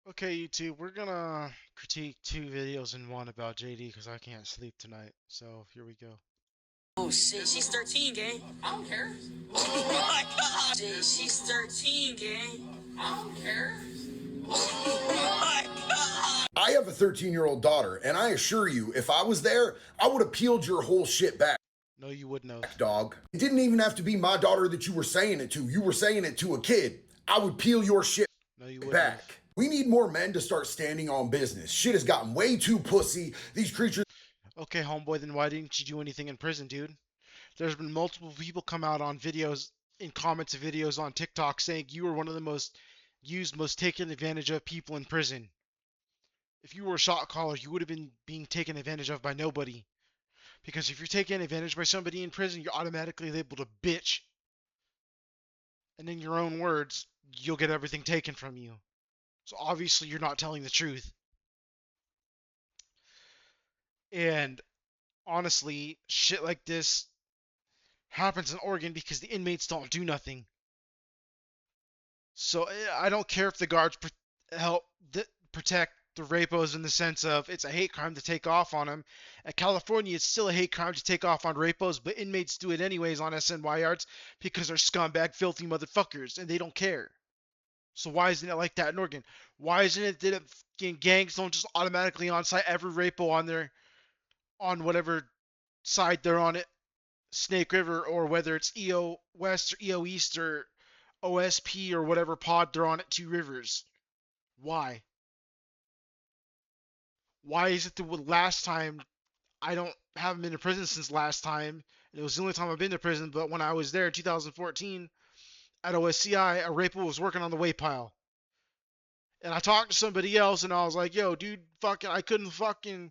Okay, YouTube, we're gonna critique two videos in one about JD because I can't sleep tonight. So here we go. Oh shit, she's 13, gang. I don't care. Oh my god. Shit, she's 13, gang. I don't care. Oh my god. I have a 13-year-old daughter, and I assure you, if I was there, I would have peeled your whole shit back, No, you wouldn't have. dog. It didn't even have to be my daughter that you were saying it to. You were saying it to a kid. I would peel your shit No, you wouldn't have. back. We need more men to start standing on business. Shit has gotten way too pussy. These creatures. Okay, homeboy, then why didn't you do anything in prison, dude? There's been multiple people come out on videos, in comments of videos on TikTok saying you were one of the most used, most taken advantage of people in prison. If you were a shot caller, you would have been being taken advantage of by nobody. Because if you're taken advantage by somebody in prison, you're automatically labeled a bitch. And in your own words, you'll get everything taken from you. So obviously you're not telling the truth. And honestly, shit like this happens in Oregon because the inmates don't do nothing. So I don't care if the guards help protect the rapos in the sense of it's a hate crime to take off on them. At California, it's still a hate crime to take off on rapos, but inmates do it anyways on SNY yards because they're scumbag, filthy motherfuckers, and they don't care. So why isn't it like that in Oregon? Why isn't it that gangs don't just automatically on-site every rapo on whatever side they're on it, Snake River, or whether it's EO West or EO East or OSP or whatever pod they're on at Two Rivers? Why? Why is it the last time haven't been to prison since last time? It was the only time I've been to prison, but when I was there in 2014 at OSCI, a raper was working on the weight pile. And I talked to somebody else and I was like, yo, dude, I couldn't fucking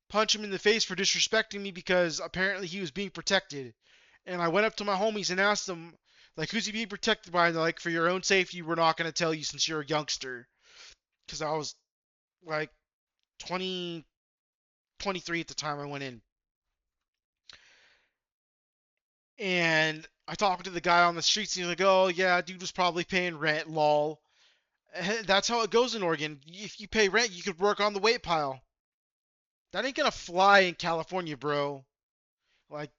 punch him in the face for disrespecting me because apparently he was being protected. And I went up to my homies and asked them, like, who's he being protected by? And they're like, for your own safety, we're not going to tell you since you're a youngster. Because I was like 20, 23 at the time I went in. And I talked to the guy on the streets and he's like, oh, yeah, dude was probably paying rent, lol. That's how it goes in Oregon. If you pay rent, you could work on the weight pile. That ain't gonna fly in California, bro. Like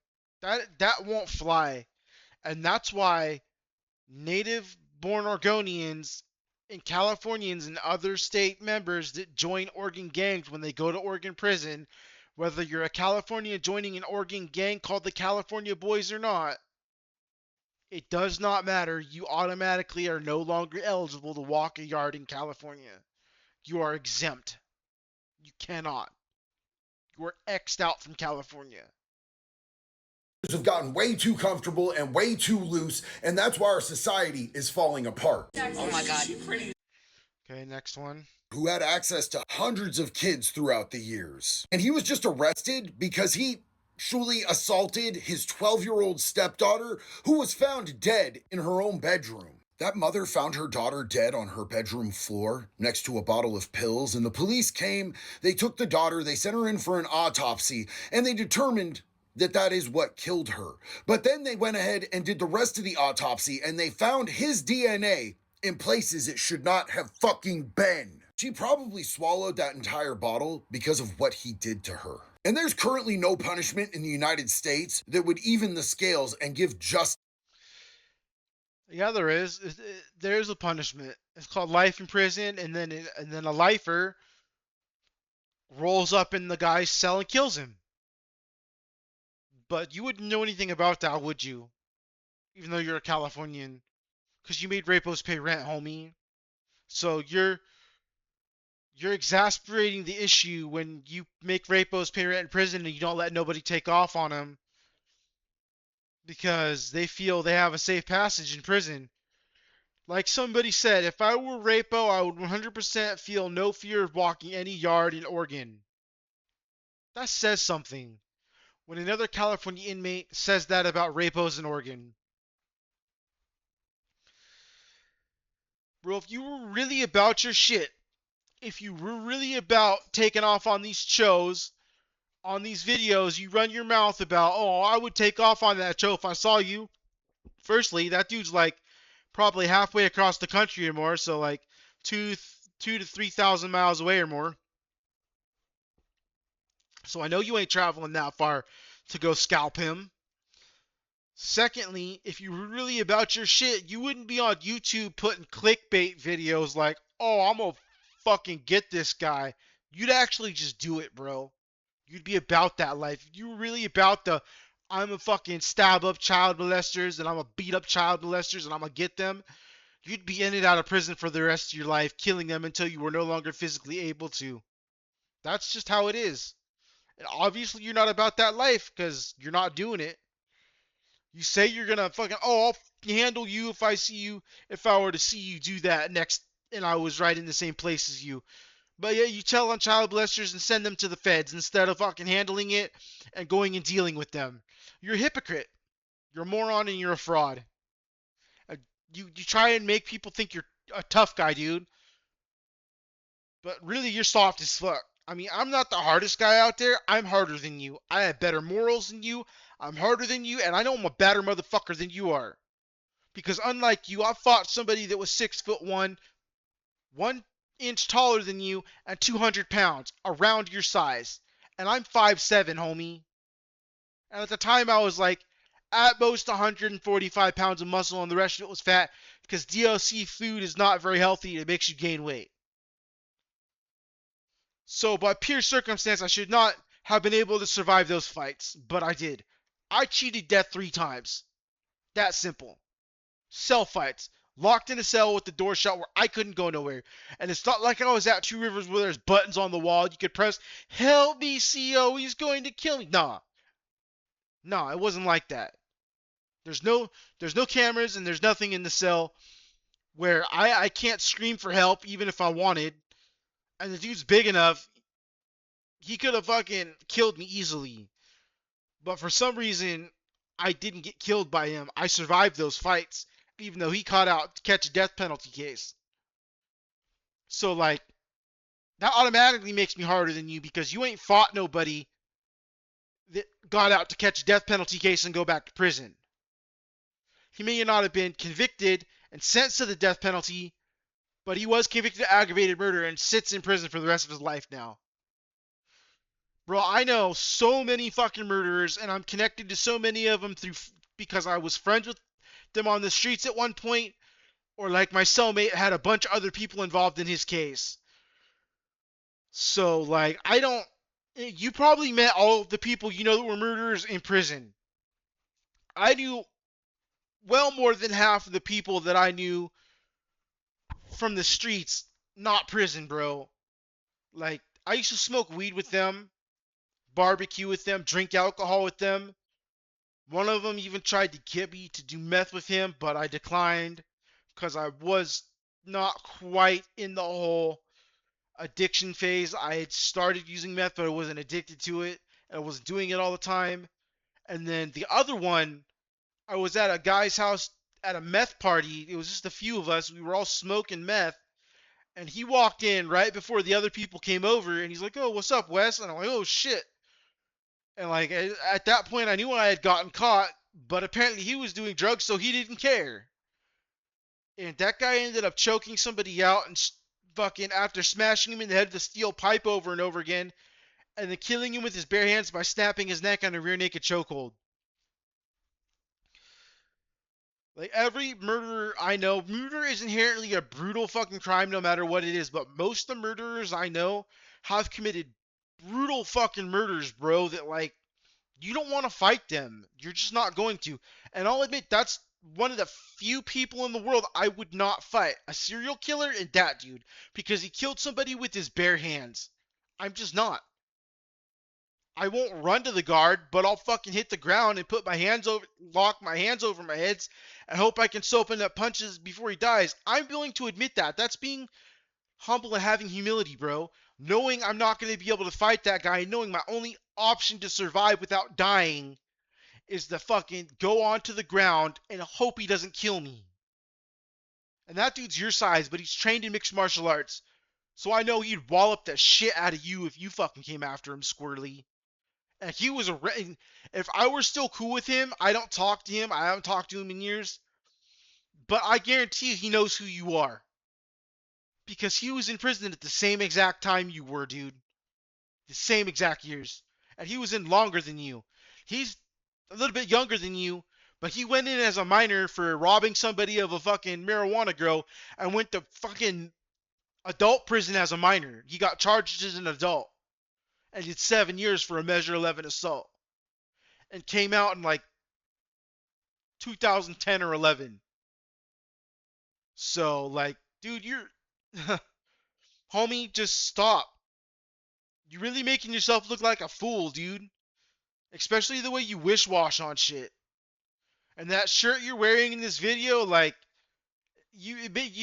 that won't fly. And that's why native born Oregonians and Californians and other state members that join Oregon gangs when they go to Oregon prison, whether you're a Californian joining an Oregon gang called the California Boys or not, it does not matter. You automatically are no longer eligible to walk a yard in California. You are exempt. You cannot. You are X'd out from California. Have gotten way too comfortable and way too loose, and that's why our society is falling apart. Oh my god. Okay, next one. Who had access to hundreds of kids throughout the years. And he was just arrested because he sexually assaulted his 12-year-old stepdaughter, who was found dead in her own bedroom. That mother found her daughter dead on her bedroom floor next to a bottle of pills, and the police came, they took the daughter, they sent her in for an autopsy, and they determined that is what killed her. But then they went ahead and did the rest of the autopsy, and they found his DNA in places it should not have fucking been. She probably swallowed that entire bottle because of what he did to her. And there's currently no punishment in the United States that would even the scales and give justice. Yeah, there is. There is a punishment. It's called life in prison, and then a lifer rolls up in the guy's cell and kills him. But you wouldn't know anything about that, would you? Even though you're a Californian, because you made rapos pay rent, homie. So you're exasperating the issue when you make rapos pay rent in prison and you don't let nobody take off on them because they feel they have a safe passage in prison. Like somebody said, if I were rapo, I would 100% feel no fear of walking any yard in Oregon. That says something. When another California inmate says that about rapos in Oregon. Bro, if you were really about your shit, if you were really about taking off on these shows, on these videos, you run your mouth about, oh, I would take off on that show if I saw you. Firstly, that dude's like probably halfway across the country or more, so like two, to 3,000 miles away or more. So I know you ain't traveling that far to go scalp him. Secondly, if you were really about your shit, you wouldn't be on YouTube putting clickbait videos like, oh, I'm gonna fucking get this guy. You'd actually just do it, bro. You'd be about that life. If you were really about the, I'm a fucking stab up child molesters and I'm a beat up child molesters and I'm gonna get them, you'd be in and out of prison for the rest of your life, killing them until you were no longer physically able to. That's just how it is. And obviously, you're not about that life because you're not doing it. You say you're gonna fucking, oh, I'll handle you if I see you, if I were to see you do that next and I was right in the same place as you. But yeah, you tell on child molesters and send them to the feds instead of fucking handling it and going and dealing with them. You're a hypocrite. You're a moron and you're a fraud. Uh, you try and make people think you're a tough guy, dude, but really you're soft as fuck. I mean, I'm not the hardest guy out there. I'm harder than you. I have better morals than you. I'm harder than you, and I know I'm a badder motherfucker than you are. Because unlike you, I fought somebody that was 6'1", 1 inch taller than you, and 200 pounds, around your size. And I'm 5'7", homie. And at the time, I was like, at most 145 pounds of muscle, and the rest of it was fat, because DLC food is not very healthy. It makes you gain weight. So, by pure circumstance, I should not have been able to survive those fights, but I did. I cheated death 3 times. That simple. Cell fights. Locked in a cell with the door shut where I couldn't go nowhere. And it's not like I was at Two Rivers where there's buttons on the wall you could press, help me, CO, he's going to kill me. Nah. Nah, it wasn't like that. There's no cameras and there's nothing in the cell where I can't scream for help even if I wanted. And the dude's big enough, he could have fucking killed me easily. But for some reason, I didn't get killed by him. I survived those fights, even though he caught out to catch a death penalty case. So, like, that automatically makes me harder than you because you ain't fought nobody that got out to catch a death penalty case and go back to prison. He may not have been convicted and sentenced to the death penalty, but he was convicted of aggravated murder and sits in prison for the rest of his life now. Bro, I know so many fucking murderers, and I'm connected to so many of them through because I was friends with them on the streets at one point, or like my cellmate had a bunch of other people involved in his case. So, like, I don't. You probably met all of the people you know that were murderers in prison. I knew well more than half of the people that I knew from the streets, not prison, bro. Like, I used to smoke weed with them, barbecue with them, drink alcohol with them. One of them even tried to get me to do meth with him, but I declined because I was not quite in the whole addiction phase. I had started using meth, but I wasn't addicted to it. I wasn't doing it all the time. And then the other one, I was at a guy's house at a meth party. It was just a few of us. We were all smoking meth. And he walked in right before the other people came over. And he's like, oh, what's up, Wes? And I'm like, oh, shit. And like at that point, I knew I had gotten caught. But apparently he was doing drugs, so he didn't care. And that guy ended up choking somebody out and fucking after smashing him in the head with a steel pipe over and over again, and then killing him with his bare hands by snapping his neck on a rear naked chokehold. Like every murderer I know, murder is inherently a brutal fucking crime no matter what it is, but most of the murderers I know have committed brutal fucking murders, bro, that like you don't want to fight them. You're just not going to. And I'll admit that's one of the few people in the world I would not fight. A serial killer and that dude. Because he killed somebody with his bare hands. I'm just not. I won't run to the guard, but I'll fucking hit the ground and put my hands over, lock my hands over my heads, and hope I can soak up punches before he dies. I'm willing to admit that. That's being humble and having humility, bro. Knowing I'm not going to be able to fight that guy, knowing my only option to survive without dying is to fucking go onto the ground and hope he doesn't kill me. And that dude's your size, but he's trained in mixed martial arts. So I know he'd wallop the shit out of you if you fucking came after him squirrely. And he was a. If I were still cool with him, I don't talk to him. I haven't talked to him in years. But I guarantee you he knows who you are. Because he was in prison at the same exact time you were, dude. The same exact years. And he was in longer than you. He's a little bit younger than you, but he went in as a minor for robbing somebody of a fucking marijuana grow and went to fucking adult prison as a minor. He got charged as an adult and did 7 years for a Measure 11 assault and came out in like 2010 or 11. So, like, dude, you're. Homie, just stop. You're really making yourself look like a fool, dude. Especially the way you wish wash on shit. And that shirt you're wearing in this video, like, you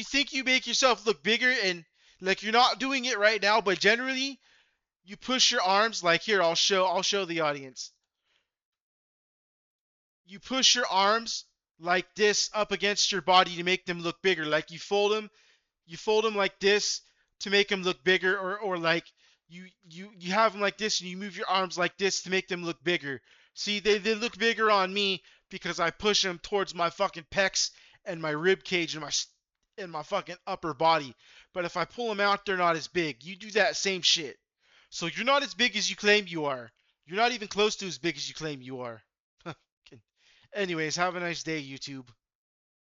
think you make yourself look bigger and like you're not doing it right now, but generally you push your arms like here, I'll show the audience. You push your arms like this up against your body to make them look bigger. Like you fold them like this to make them look bigger, or like you have them like this and you move your arms like this to make them look bigger. See, they look bigger on me because I push them towards my fucking pecs and my rib cage and my fucking upper body. But if I pull them out, they're not as big. You do that same shit. So you're not as big as you claim you are. You're not even close to as big as you claim you are. Anyways, have a nice day, YouTube.